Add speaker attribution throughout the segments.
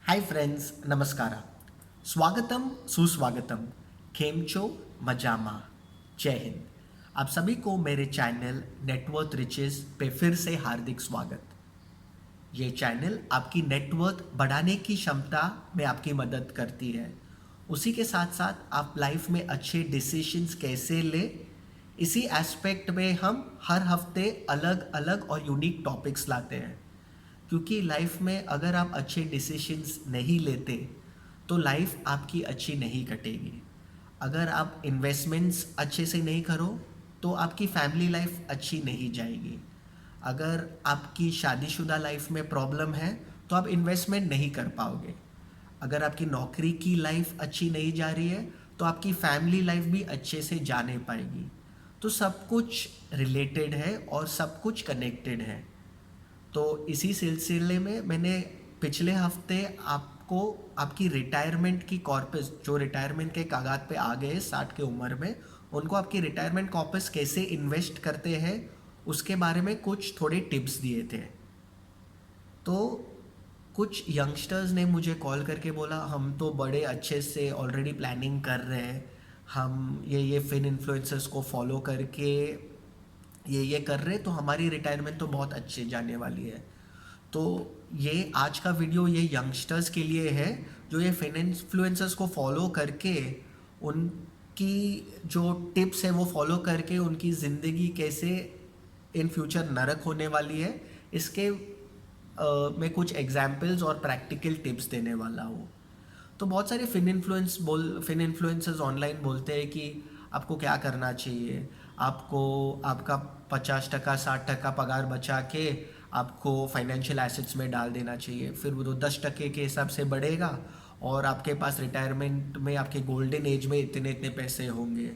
Speaker 1: Hi friends, नमस्कार। स्वागतम सुस्वागतम। खेमचो मजामा। जय हिंद। आप सभी को मेरे चैनल नेटवर्थ रिचेस पे फिर से हार्दिक स्वागत। ये चैनल आपकी नेटवर्थ बढ़ाने की क्षमता में आपकी मदद करती है। उसी के साथ साथ आप लाइफ में अच्छे डिसीजंस कैसे ले, इसी एस्पेक्ट में हम हर हफ्ते अलग अलग और यूनिक टॉपिक्स लाते हैं। क्योंकि लाइफ में अगर आप अच्छे डिसीजंस नहीं लेते तो लाइफ आपकी अच्छी नहीं कटेगी। अगर आप इन्वेस्टमेंट्स अच्छे से नहीं करो तो आपकी फैमिली लाइफ अच्छी नहीं जाएगी। अगर आपकी शादीशुदा लाइफ में प्रॉब्लम है तो आप इन्वेस्टमेंट नहीं कर पाओगे। अगर आपकी नौकरी की लाइफ अच्छी नहीं जा रही है तो आपकी फैमिली लाइफ भी अच्छे से जा नहीं पाएगी। तो सब कुछ रिलेटेड है और सब कुछ कनेक्टेड है। तो इसी सिलसिले में मैंने पिछले हफ्ते आपको आपकी रिटायरमेंट की कॉर्पस, जो रिटायरमेंट के कागज़ पे आ गए 60 की उम्र में, उनको आपकी रिटायरमेंट कॉर्पस कैसे इन्वेस्ट करते हैं उसके बारे में कुछ थोड़े टिप्स दिए थे। तो कुछ यंगस्टर्स ने मुझे कॉल करके बोला हम तो बड़े अच्छे से ऑलरेडी प्लानिंग कर रहे हैं, हम ये फिन इन्फ्लुएंसर्स को फॉलो करके ये कर रहे, तो हमारी रिटायरमेंट तो बहुत अच्छे जाने वाली है। तो ये आज का वीडियो ये यंगस्टर्स के लिए है जो ये फिन इन्फ्लुएंसर्स को फॉलो करके उनकी जो टिप्स है वो फॉलो करके उनकी ज़िंदगी कैसे इन फ्यूचर नरक होने वाली है, इसके मैं कुछ एग्जाम्पल्स और प्रैक्टिकल टिप्स देने वाला हूँ। तो बहुत सारे फिन इन्फ्लुएंसर्स ऑनलाइन बोलते हैं कि आपको क्या करना चाहिए, आपको आपका 50% 60% पगार बचा के आपको फाइनेंशियल एसेट्स में डाल देना चाहिए, फिर वो 10% के हिसाब से बढ़ेगा और आपके पास रिटायरमेंट में आपके गोल्डन एज में इतने इतने पैसे होंगे।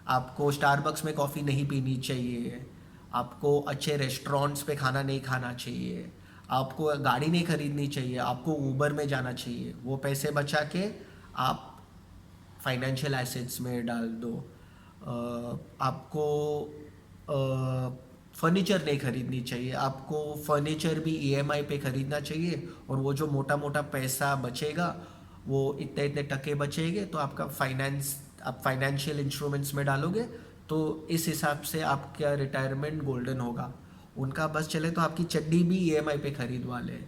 Speaker 1: आपको स्टारबक्स में कॉफ़ी नहीं पीनी चाहिए, आपको अच्छे रेस्टोरेंट्स पे खाना नहीं खाना चाहिए, आपको गाड़ी नहीं खरीदनी चाहिए, आपको ऊबर में जाना चाहिए। वो पैसे बचा के आप फाइनेंशियल एसेट्स में डाल दो। आपको फर्नीचर नहीं खरीदनी चाहिए, आपको फर्नीचर भी ईएमआई पे खरीदना चाहिए और वो जो मोटा मोटा पैसा बचेगा वो इतने इतने टके बचेंगे तो आपका आप फाइनेंशियल इंस्ट्रूमेंट्स में डालोगे तो इस हिसाब से आपका रिटायरमेंट गोल्डन होगा। उनका बस चले तो आपकी चड्डी भी ईएमआई पे खरीदवा ले।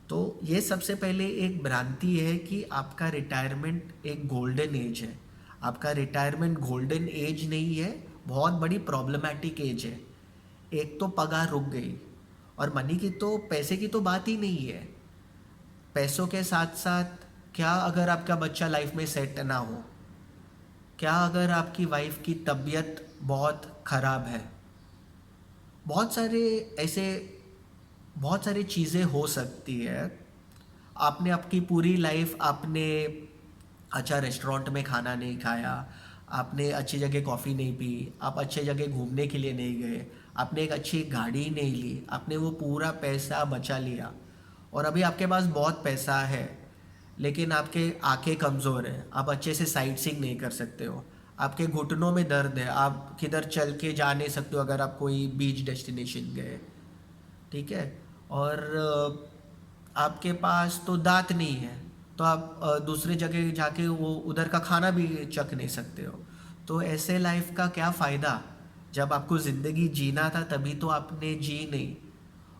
Speaker 1: तो ये सबसे पहले एक भ्रांति है कि आपका रिटायरमेंट एक गोल्डन एज है। आपका रिटायरमेंट गोल्डन एज नहीं है, बहुत बड़ी प्रॉब्लमैटिक एज है। एक तो पगार रुक गई और मनी की तो, पैसे की तो बात ही नहीं है। पैसों के साथ साथ क्या अगर आपका बच्चा लाइफ में सेट ना हो, क्या अगर आपकी वाइफ की तबीयत बहुत ख़राब है, बहुत सारे ऐसे बहुत सारी चीज़ें हो सकती है। आपने आपकी पूरी लाइफ आपने अच्छा रेस्टोरेंट में खाना नहीं खाया, आपने अच्छी जगह कॉफ़ी नहीं पी, आप अच्छे जगह घूमने के लिए नहीं गए, आपने एक अच्छी गाड़ी नहीं ली, आपने वो पूरा पैसा बचा लिया और अभी आपके पास बहुत पैसा है लेकिन आपके आंखें कमज़ोर हैं, आप अच्छे से साइट सीइंग नहीं कर सकते हो, आपके घुटनों में दर्द है, आप किधर चल के जा नहीं सकते हो अगर आप कोई बीच डेस्टिनेशन गए, ठीक है। और आपके पास तो दांत नहीं है तो आप दूसरे जगह जाके वो उधर का खाना भी चख नहीं सकते हो। तो ऐसे लाइफ का क्या फ़ायदा, जब आपको ज़िंदगी जीना था तभी तो आपने जी नहीं।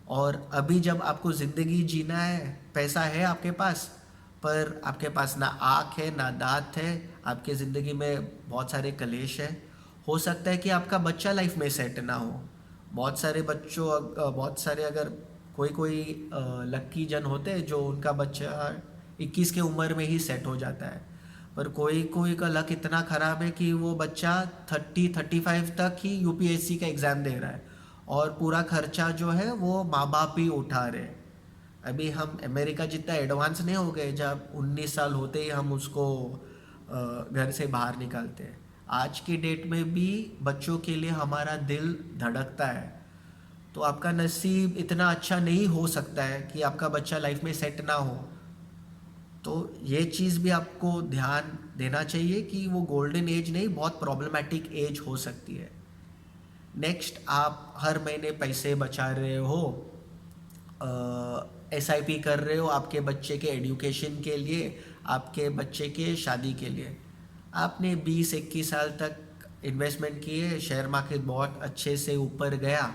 Speaker 1: और अभी जब आपको ज़िंदगी जीना है, पैसा है आपके पास पर आपके पास ना आँख है ना दांत है, आपके ज़िंदगी में बहुत सारे कलेश है। हो सकता है कि आपका बच्चा लाइफ में सेट ना हो। बहुत सारे अगर कोई कोई लक्की जन होते हैं जो उनका बच्चा 21 की उम्र में ही सेट हो जाता है, पर कोई कोई का लक इतना ख़राब है कि वो बच्चा 35 तक ही यूपीएससी का एग्ज़ाम दे रहा है और पूरा खर्चा जो है वो माँ बाप ही उठा रहे हैं। अभी हम अमेरिका जितना एडवांस नहीं हो गए जब 19 साल होते ही हम उसको घर से बाहर निकालते हैं। आज की डेट में भी बच्चों के लिए हमारा दिल धड़कता है। तो आपका नसीब इतना अच्छा नहीं हो सकता है कि आपका बच्चा लाइफ में सेट ना हो। तो ये चीज़ भी आपको ध्यान देना चाहिए कि वो गोल्डन एज नहीं, बहुत प्रॉब्लमेटिक एज हो सकती है। नेक्स्ट, आप हर महीने पैसे बचा रहे हो SIP कर रहे हो आपके बच्चे के एजुकेशन के लिए, आपके बच्चे के शादी के लिए। आपने 20-21 साल तक इन्वेस्टमेंट किए, शेयर मार्केट बहुत अच्छे से ऊपर गया,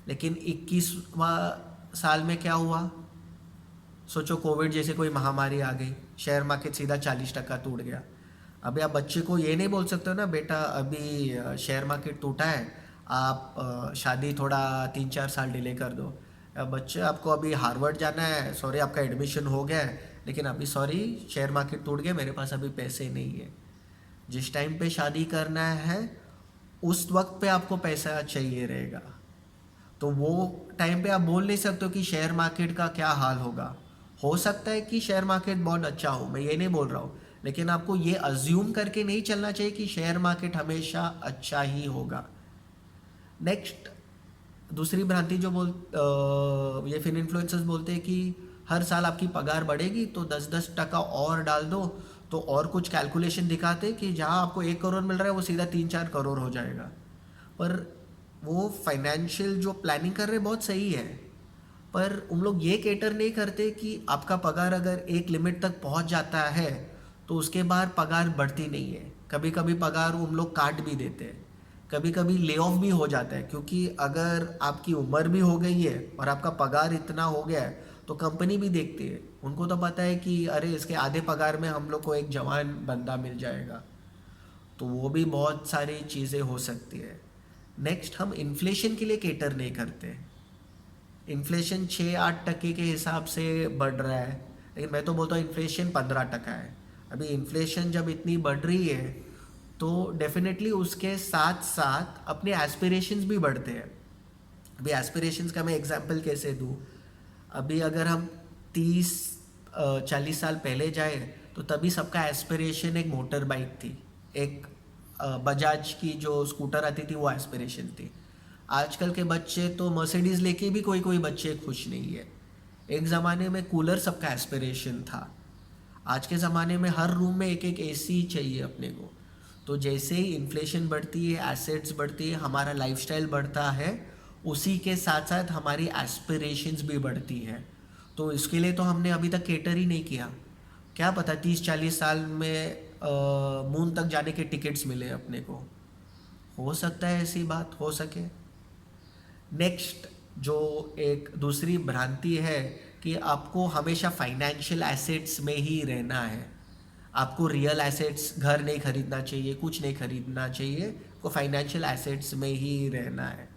Speaker 1: लेकिन 21वां साल में क्या हुआ? सोचो कोविड जैसे कोई महामारी आ गई, शेयर मार्केट सीधा 40% टूट गया। अभी आप बच्चे को ये नहीं बोल सकते हो ना, बेटा अभी शेयर मार्केट टूटा है, आप शादी थोड़ा 3-4 साल डिले कर दो। बच्चे आपको अभी हार्वर्ड जाना है, सॉरी आपका एडमिशन हो गया है, लेकिन अभी सॉरी शेयर मार्केट टूट गया, मेरे पास अभी पैसे नहीं है। जिस टाइम पे शादी करना है उस वक्त पे आपको पैसा चाहिए रहेगा, तो वो टाइम पे आप बोल नहीं सकते हो कि शेयर मार्केट का क्या हाल होगा। हो सकता है कि शेयर मार्केट बहुत अच्छा हो, मैं ये नहीं बोल रहा हूँ, लेकिन आपको ये अज्यूम करके नहीं चलना चाहिए कि शेयर मार्केट हमेशा अच्छा ही होगा। नेक्स्ट, दूसरी भ्रांति जो ये फिन इन्फ्लुएंसर्स बोलते हैं कि हर साल आपकी पगार बढ़ेगी तो 10-10% और डाल दो, तो और कुछ कैलकुलेशन दिखाते हैं कि जहाँ आपको 1 करोड़ मिल रहा है वो सीधा 3-4 करोड़ हो जाएगा। पर वो फाइनेंशियल जो प्लानिंग कर रहे हैं बहुत सही है, पर उन लोग ये केटर नहीं करते कि आपका पगार अगर एक लिमिट तक पहुंच जाता है तो उसके बाद पगार बढ़ती नहीं है। कभी कभी पगार उन लोग काट भी देते हैं, कभी कभी ले ऑफ भी हो जाता है, क्योंकि अगर आपकी उम्र भी हो गई है और आपका पगार इतना हो गया है तो कंपनी भी देखती है, उनको तो पता है कि अरे इसके आधे पगार में हम लोग को एक जवान बंदा मिल जाएगा। तो वो भी बहुत सारी चीज़ें हो सकती है। नेक्स्ट, हम इन्फ्लेशन के लिए केटर नहीं करते। इन्फ्लेशन 6-8% के हिसाब से बढ़ रहा है, लेकिन मैं तो बोलता हूँ इन्फ्लेशन 15% है। अभी इन्फ्लेशन जब इतनी बढ़ रही है तो डेफिनेटली उसके साथ साथ अपने एस्पिरेशंस भी बढ़ते हैं। अभी एस्पिरेशंस का मैं एग्जांपल कैसे दूँ? अभी अगर हम 30-40 साल पहले जाए तो तभी सबका एस्पिरेशन एक मोटर बाइक थी, एक बजाज की जो स्कूटर आती थी वो एस्पिरेशन थी। आजकल के बच्चे तो मर्सिडीज़ लेके भी कोई कोई बच्चे खुश नहीं है। एक ज़माने में कूलर सबका एस्पिरेशन था, आज के ज़माने में हर रूम में एक एक एसी चाहिए अपने को। तो जैसे ही इन्फ्लेशन बढ़ती है, एसेट्स बढ़ती है, हमारा लाइफस्टाइल बढ़ता है, उसी के साथ साथ हमारी एस्पिरेशंस भी बढ़ती हैं। तो इसके लिए तो हमने अभी तक केटर ही नहीं किया। क्या पता 30-40 साल में मून तक जाने के टिकट्स मिले अपने को, हो सकता है ऐसी बात हो सके। नेक्स्ट, जो एक दूसरी भ्रांति है कि आपको हमेशा फाइनेंशियल एसेट्स में ही रहना है, आपको रियल एसेट्स घर नहीं खरीदना चाहिए, कुछ नहीं खरीदना चाहिए, आपको फाइनेंशियल एसेट्स में ही रहना है।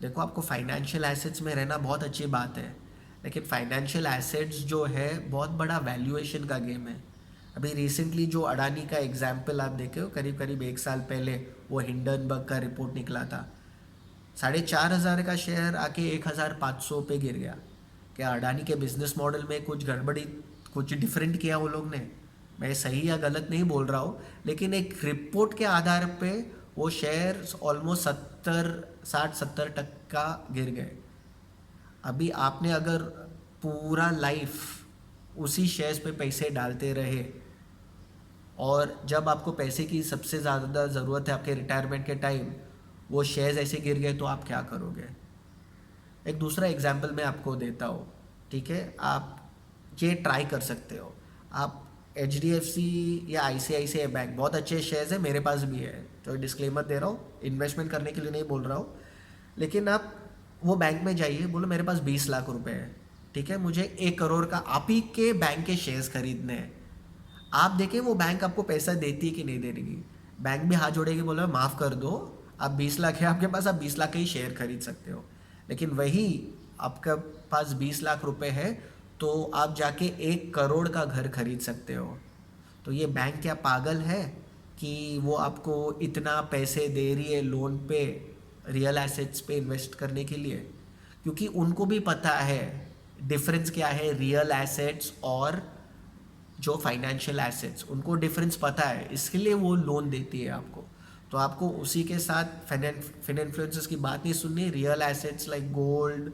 Speaker 1: देखो, आपको फाइनेंशियल एसेट्स में रहना बहुत अच्छी बात है, लेकिन फाइनेंशियल एसेट्स जो है बहुत बड़ा वैल्यूएशन का गेम है। अभी रिसेंटली जो अडानी का एग्जाम्पल आप देखे हो, करीब करीब 1 साल पहले वो हिंडनबर्ग का रिपोर्ट निकला था, 4,500 का शेयर आके 1,500 पे गिर गया। क्या अडानी के बिजनेस मॉडल में कुछ गड़बड़ी, कुछ डिफरेंट किया वो लोग ने? मैं सही या गलत नहीं बोल रहा हूँ, लेकिन एक रिपोर्ट के आधार पे वो शेयर ऑलमोस्ट 60-70% गिर गए। अभी आपने अगर पूरा लाइफ उसी शेयर्स पे पैसे डालते रहे और जब आपको पैसे की सबसे ज़्यादा ज़रूरत है आपके रिटायरमेंट के टाइम, वो शेयर्स ऐसे गिर गए तो आप क्या करोगे? एक दूसरा एग्जाम्पल मैं आपको देता हूँ, ठीक है? आप ये ट्राई कर सकते हो। आप HDFC या ICICI बैंक, बहुत अच्छे शेयर्स हैं, मेरे पास भी है, तो डिस्क्लेमर दे रहा हूँ, इन्वेस्टमेंट करने के लिए नहीं बोल रहा हूँ, लेकिन आप वो बैंक में जाइए, बोलो मेरे पास 20 लाख रुपए है, ठीक है, मुझे 1 करोड़ का आप ही के बैंक के शेयर्स खरीदने हैं। आप देखें वो बैंक आपको पैसा देती है कि नहीं दे रही। बैंक भी हाथ जोड़ेगी, बोला माफ़ कर दो, आप 20 लाख है आपके पास, आप 20 लाख के ही शेयर खरीद सकते हो। लेकिन वही आपके पास 20 लाख रुपए है तो आप जाके 1 करोड़ का घर खरीद सकते हो। तो ये बैंक क्या पागल है कि वो आपको इतना पैसे दे रही है लोन पे, रियल एसेट्स पे इन्वेस्ट करने के लिए? क्योंकि उनको भी पता है डिफरेंस क्या है रियल एसेट्स और जो फाइनेंशियल एसेट्स, उनको डिफरेंस पता है, इसके लिए वो लोन देती है आपको। तो आपको उसी के साथ फिन इन्फ्लुएंसर्स की बात नहीं सुननी। रियल एसेट्स लाइक गोल्ड,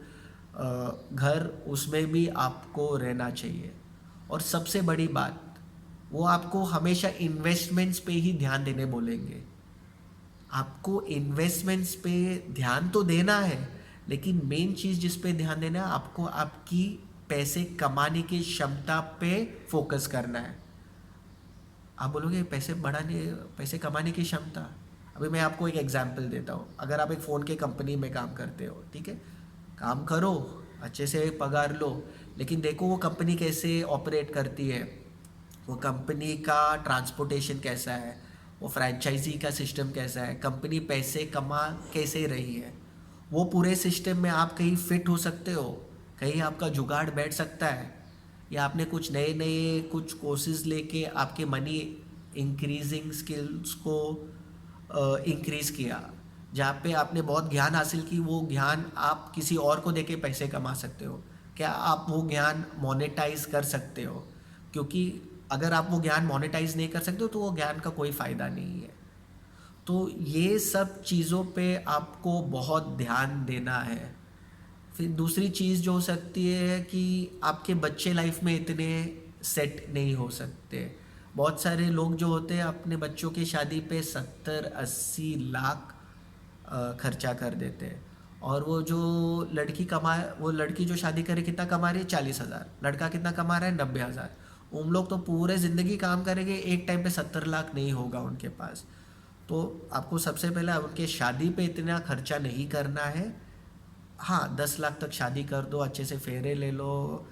Speaker 1: घर, उसमें भी आपको रहना चाहिए। और सबसे बड़ी बात, वो आपको हमेशा इन्वेस्टमेंट्स पे ही ध्यान देने बोलेंगे। आपको इन्वेस्टमेंट्स पे ध्यान तो देना है, लेकिन मेन चीज़ जिस पे ध्यान देना है, आपको आपकी पैसे कमाने की क्षमता पे फोकस करना है। आप बोलोगे पैसे कमाने की क्षमता। अभी मैं आपको एक एग्जांपल देता हूँ। अगर आप एक फ़ोन के कंपनी में काम करते हो, ठीक है, काम करो, अच्छे से पगार लो, लेकिन देखो वो कंपनी कैसे ऑपरेट करती है, वो कंपनी का ट्रांसपोर्टेशन कैसा है, वो फ्रेंचाइजी का सिस्टम कैसा है, कंपनी पैसे कमा कैसे रही है। वो पूरे सिस्टम में आप कहीं फिट हो सकते हो, कहीं आपका जुगाड़ बैठ सकता है, या आपने कुछ नए नए कुछ कोर्सेज लेके आपके मनी इंक्रीजिंग स्किल्स को इंक्रीज़ किया, जहाँ पे आपने बहुत ज्ञान हासिल की, वो ज्ञान आप किसी और को देके पैसे कमा सकते हो। क्या आप वो ज्ञान मोनेटाइज कर सकते हो? क्योंकि अगर आप वो ज्ञान मोनेटाइज नहीं कर सकते हो तो वो ज्ञान का कोई फ़ायदा नहीं है। तो ये सब चीज़ों पे आपको बहुत ध्यान देना है। फिर दूसरी चीज़ जो हो सकती है कि आपके बच्चे लाइफ में इतने सेट नहीं हो सकते। बहुत सारे लोग जो होते हैं अपने बच्चों की शादी पे 70-80 लाख खर्चा कर देते हैं, और वो लड़की जो शादी करे कितना कमा रही है? 40,000। लड़का कितना कमा रहा है? 90,000। उन लोग तो पूरे ज़िंदगी काम करेंगे, एक टाइम पे 70 लाख नहीं होगा उनके पास। तो आपको सबसे पहले उनके शादी पे इतना खर्चा नहीं करना है। हाँ, 10 लाख तक शादी कर दो, अच्छे से फेरे ले लो,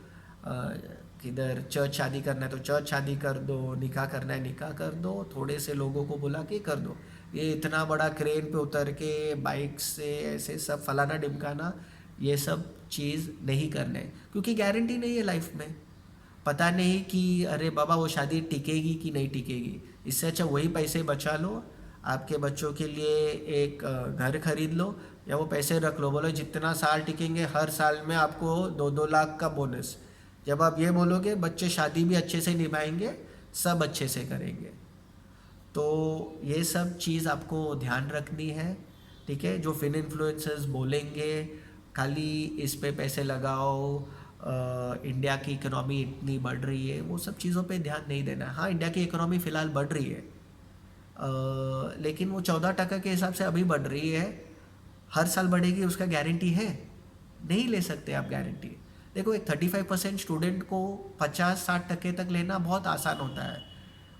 Speaker 1: किधर चर्च शादी करना है तो चर्च शादी कर दो, निकाह करना है निकाह कर दो, थोड़े से लोगों को बुला के कर दो। ये इतना बड़ा क्रेन पे उतर के बाइक से ऐसे सब फलाना ढिमकाना, ये सब चीज़ नहीं करने, क्योंकि गारंटी नहीं है लाइफ में। पता नहीं कि अरे बाबा वो शादी टिकेगी कि नहीं टिकेगी। इससे अच्छा वही पैसे बचा लो, आपके बच्चों के लिए एक घर खरीद लो, या वो पैसे रख लो, बोलो जितना साल टिकेंगे हर साल में आपको 2-2 लाख का बोनस। जब आप ये बोलोगे, बच्चे शादी भी अच्छे से निभाएंगे, सब अच्छे से करेंगे। तो ये सब चीज़ आपको ध्यान रखनी है, ठीक है। जो फिन इन्फ्लुएंसर्स बोलेंगे खाली इस पे पैसे लगाओ, इंडिया की इकोनॉमी इतनी बढ़ रही है, वो सब चीज़ों पे ध्यान नहीं देना। हाँ, इंडिया की इकोनॉमी फ़िलहाल बढ़ रही है, लेकिन वो 14% के हिसाब से अभी बढ़ रही है। हर साल बढ़ेगी उसका गारंटी है? नहीं ले सकते आप गारंटी। देखो, एक 35% स्टूडेंट को 50-60% तक लेना बहुत आसान होता है।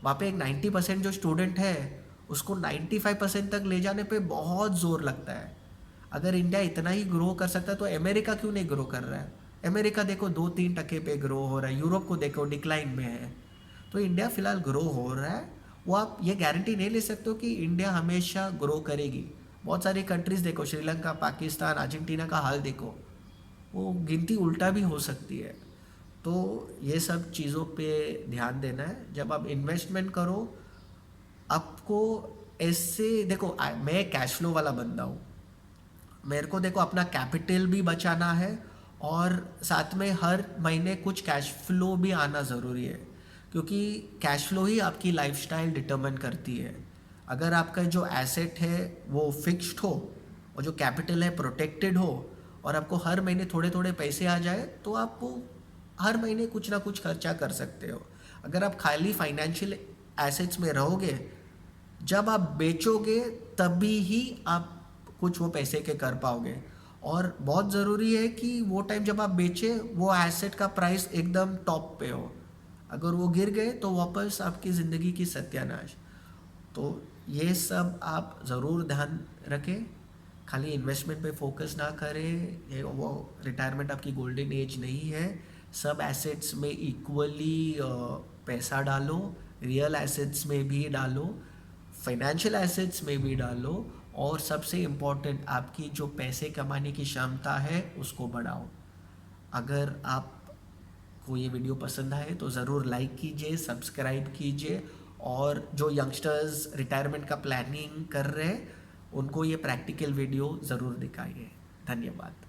Speaker 1: वहाँ पे एक 90% जो स्टूडेंट है उसको 95% तक ले जाने पे बहुत ज़ोर लगता है। अगर इंडिया इतना ही ग्रो कर सकता है तो अमेरिका क्यों नहीं ग्रो कर रहा है? अमेरिका देखो 2-3% पे ग्रो हो रहा है, यूरोप को देखो डिक्लाइन में है। तो इंडिया फ़िलहाल ग्रो हो रहा है। वो आप ये गारंटी नहीं ले सकते हो कि इंडिया हमेशा ग्रो करेगी। बहुत सारी कंट्रीज़ देखो, श्रीलंका, पाकिस्तान, अर्जेंटीना का हाल देखो, वो गिनती उल्टा भी हो सकती है। तो ये सब चीज़ों पे ध्यान देना है। जब आप इन्वेस्टमेंट करो, आपको ऐसे देखो, मैं कैश फ्लो वाला बंदा हूँ। मेरे को देखो अपना कैपिटल भी बचाना है, और साथ में हर महीने कुछ कैश फ्लो भी आना ज़रूरी है, क्योंकि कैश फ्लो ही आपकी लाइफस्टाइल डिटरमिन करती है। अगर आपका जो एसेट है वो फिक्स्ड हो, और जो कैपिटल है प्रोटेक्टेड हो, और आपको हर महीने थोड़े थोड़े पैसे आ जाए, तो आपको हर महीने कुछ ना कुछ खर्चा कर सकते हो। अगर आप खाली फाइनेंशियल एसेट्स में रहोगे, जब आप बेचोगे तभी ही आप कुछ वो पैसे के कर पाओगे। और बहुत ज़रूरी है कि वो टाइम जब आप बेचे, वो एसेट का प्राइस एकदम टॉप पे हो। अगर वो गिर गए तो वापस आपकी ज़िंदगी की सत्यानाश। तो ये सब आप ज़रूर ध्यान रखें। खाली इन्वेस्टमेंट पे फोकस ना करें, ये वो रिटायरमेंट आपकी गोल्डन एज नहीं है। सब एसेट्स में इक्वली पैसा डालो, रियल एसेट्स में भी डालो, फाइनेंशियल एसेट्स में भी डालो, और सबसे इम्पोर्टेंट आपकी जो पैसे कमाने की क्षमता है उसको बढ़ाओ। अगर आपको ये वीडियो पसंद आए तो ज़रूर लाइक कीजिए, सब्सक्राइब कीजिए, और जो यंगस्टर्स रिटायरमेंट का प्लानिंग कर रहे हैं उनको ये प्रैक्टिकल वीडियो ज़रूर दिखाइए। धन्यवाद।